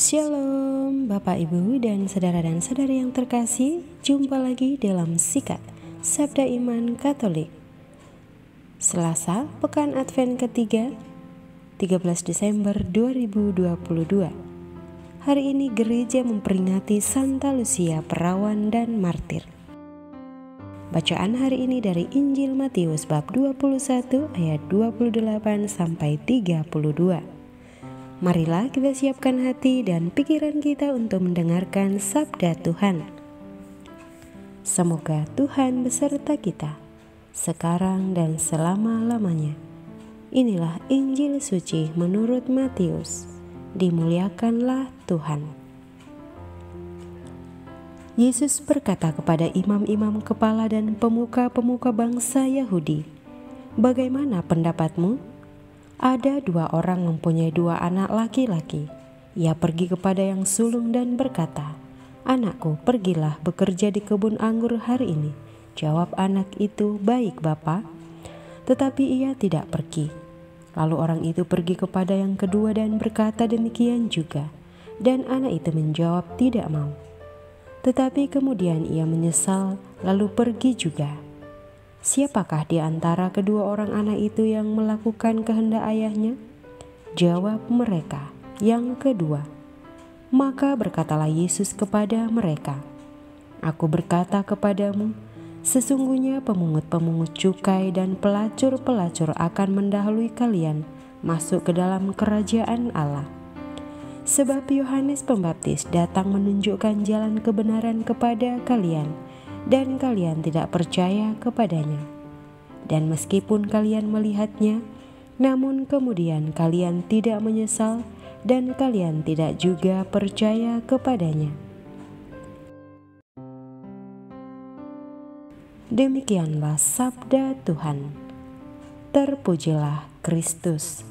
Shalom Bapak Ibu dan saudara-saudari yang terkasih, jumpa lagi dalam Sikat Sabda Iman Katolik Selasa, Pekan Advent ketiga, 13 Desember 2022. Hari ini gereja memperingati Santa Lucia Perawan dan Martir. Bacaan hari ini dari Injil Matius bab 21 ayat 28 sampai 32. Marilah kita siapkan hati dan pikiran kita untuk mendengarkan sabda Tuhan. Semoga Tuhan beserta kita, sekarang dan selama-lamanya. Inilah Injil suci menurut Matius. Dimuliakanlah Tuhan. Yesus berkata kepada imam-imam kepala dan pemuka-pemuka bangsa Yahudi, "Bagaimana pendapatmu? Ada 2 orang mempunyai 2 anak laki-laki. Ia pergi kepada yang sulung dan berkata, 'Anakku, pergilah bekerja di kebun anggur hari ini.' Jawab anak itu, 'Baik, Bapa.' Tetapi ia tidak pergi. Lalu orang itu pergi kepada yang kedua dan berkata demikian juga. Dan anak itu menjawab, 'Tidak mau.' Tetapi kemudian ia menyesal lalu pergi juga. Siapakah di antara kedua orang anak itu yang melakukan kehendak ayahnya? Jawab mereka, yang kedua. Maka berkatalah Yesus kepada mereka, "Aku berkata kepadamu, sesungguhnya pemungut-pemungut cukai dan pelacur-pelacur akan mendahului kalian masuk ke dalam kerajaan Allah. Sebab Yohanes Pembaptis datang menunjukkan jalan kebenaran kepada kalian, dan kalian tidak percaya kepadanya. Dan meskipun kalian melihatnya, namun kemudian kalian tidak menyesal dan kalian tidak juga percaya kepadanya." Demikianlah sabda Tuhan. Terpujilah Kristus.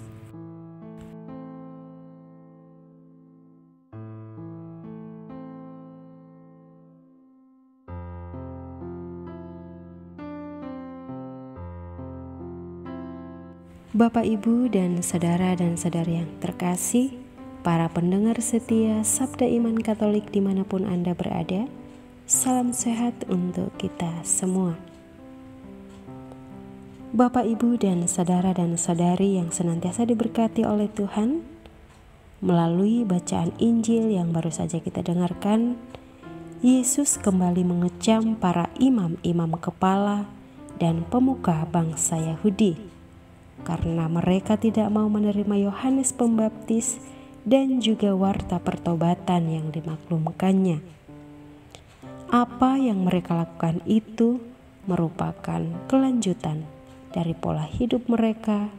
Bapak, Ibu, dan saudara-saudari yang terkasih, para pendengar setia Sabda Iman Katolik dimanapun Anda berada, salam sehat untuk kita semua. Bapak, Ibu, dan saudara-saudari yang senantiasa diberkati oleh Tuhan, melalui bacaan Injil yang baru saja kita dengarkan, Yesus kembali mengecam para imam-imam kepala dan pemuka bangsa Yahudi karena mereka tidak mau menerima Yohanes Pembaptis dan juga warta pertobatan yang dimaklumkannya. Apa yang mereka lakukan itu merupakan kelanjutan dari pola hidup mereka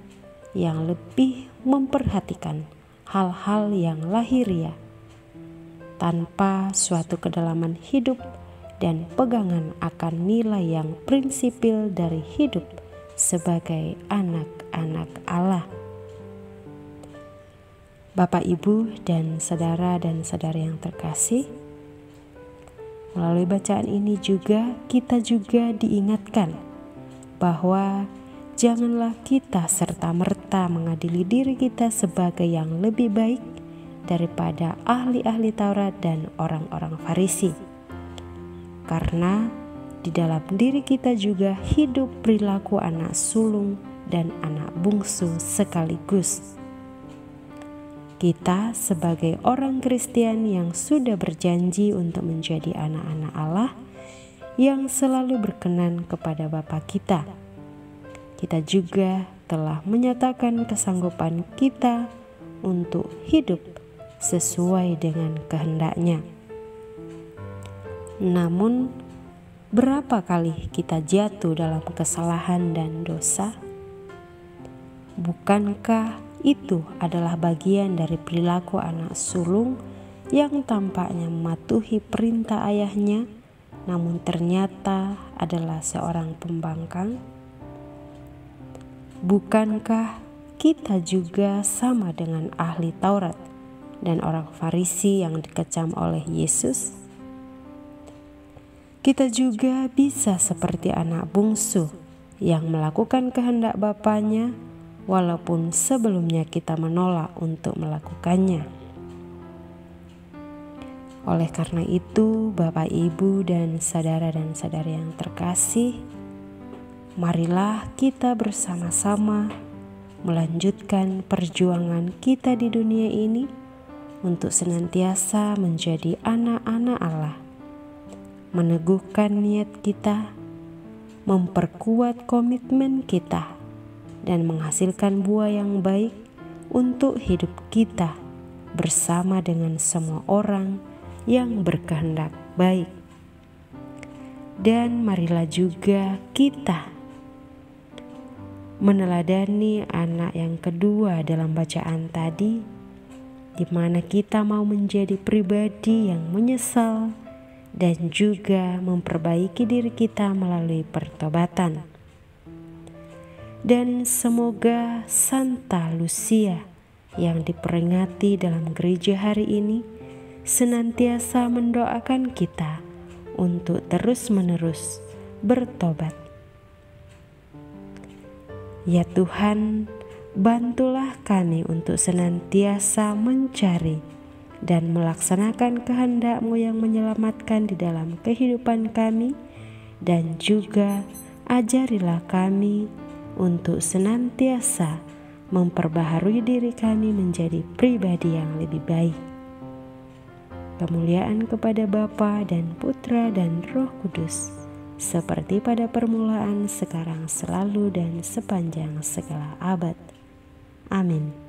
yang lebih memperhatikan hal-hal yang lahiriah tanpa suatu kedalaman hidup dan pegangan akan nilai yang prinsipil dari hidup sebagai anak-anak Allah. Bapak, Ibu, dan saudara-saudari yang terkasih, melalui bacaan ini kita juga diingatkan bahwa janganlah kita serta-merta mengadili diri kita sebagai yang lebih baik daripada ahli-ahli Taurat dan orang-orang Farisi. Karena di dalam diri kita juga hidup perilaku anak sulung dan anak bungsu sekaligus. Kita sebagai orang Kristen yang sudah berjanji untuk menjadi anak-anak Allah yang selalu berkenan kepada Bapa kita, kita juga telah menyatakan kesanggupan kita untuk hidup sesuai dengan kehendak-Nya. Namun, berapa kali kita jatuh dalam kesalahan dan dosa? Bukankah itu adalah bagian dari perilaku anak sulung yang tampaknya mematuhi perintah ayahnya, namun ternyata adalah seorang pembangkang? Bukankah kita juga sama dengan ahli Taurat dan orang Farisi yang dikecam oleh Yesus? Kita juga bisa seperti anak bungsu yang melakukan kehendak bapaknya walaupun sebelumnya kita menolak untuk melakukannya. Oleh karena itu, Bapak, Ibu, dan saudara yang terkasih, marilah kita bersama-sama melanjutkan perjuangan kita di dunia ini untuk senantiasa menjadi anak-anak Allah, meneguhkan niat kita, memperkuat komitmen kita, dan menghasilkan buah yang baik untuk hidup kita bersama dengan semua orang yang berkehendak baik. Dan marilah juga kita meneladani anak yang kedua dalam bacaan tadi, di mana kita mau menjadi pribadi yang menyesal dan juga memperbaiki diri kita melalui pertobatan. Dan semoga Santa Lucia yang diperingati dalam gereja hari ini senantiasa mendoakan kita untuk terus-menerus bertobat. Ya Tuhan, bantulah kami untuk senantiasa mencari dan melaksanakan kehendak-Mu yang menyelamatkan di dalam kehidupan kami, dan juga ajarilah kami untuk senantiasa memperbaharui diri kami menjadi pribadi yang lebih baik. Kemuliaan kepada Bapa dan Putra dan Roh Kudus, seperti pada permulaan, sekarang, selalu, dan sepanjang segala abad. Amin.